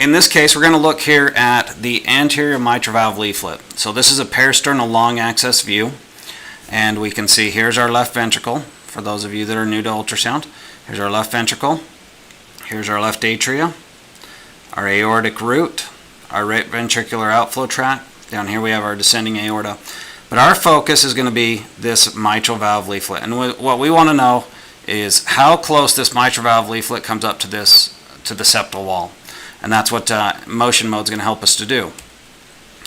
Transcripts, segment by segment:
in this case, we're going to look here at the anterior mitral valve leaflet. So this is a parasternal long axis view, and we can see here's our left ventricle. For those of you that are new to ultrasound, here's our left ventricle, here's our left atria, our aortic root, our right ventricular outflow tract. Down here we have our descending aorta. But our focus is going to be this mitral valve leaflet. And what we want to know is how close this mitral valve leaflet comes up to the septal wall. And that's what motion mode is going to help us to do.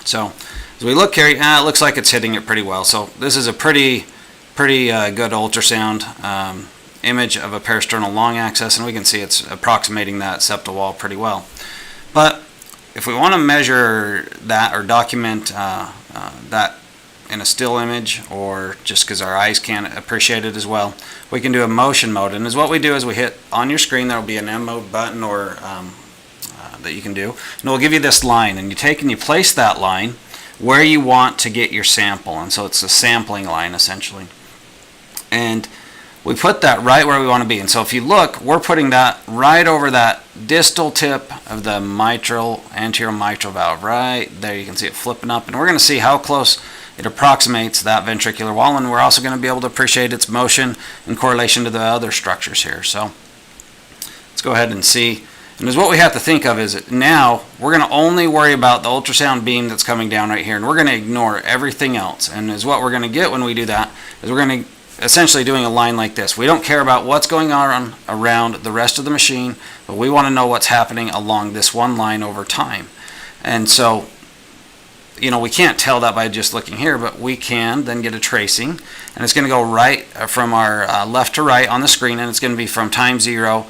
So as we look here, it looks like it's hitting it pretty well. So this is a pretty good ultrasound image of a parasternal long axis, and we can see it's approximating that septal wall pretty well. But if we want to measure that or document that in a still image, or just because our eyes can't appreciate it as well, we can do a motion mode. And what we do is we hit on your screen, there will be an M mode button or that you can do, and it will give you this line, and you take and you place that line where you want to get your sample. And so it's a sampling line essentially, and we put that right where we want to be. And so if you look, we're putting that right over that distal tip of the anterior mitral valve. Right there, you can see it flipping up, and we're going to see how close it approximates that ventricular wall, and we're also going to be able to appreciate its motion in correlation to the other structures here. So let's go ahead and see. And what we have to think of is that now we're going to only worry about the ultrasound beam that's coming down right here, and we're going to ignore everything else. And what we're going to get when we do that is we're going to essentially doing a line like this. We don't care about what's going on around the rest of the machine, but we want to know what's happening along this one line over time. And so, we can't tell that by just looking here, but we can then get a tracing, and it's going to go right from our left to right on the screen, and it's going to be from time 0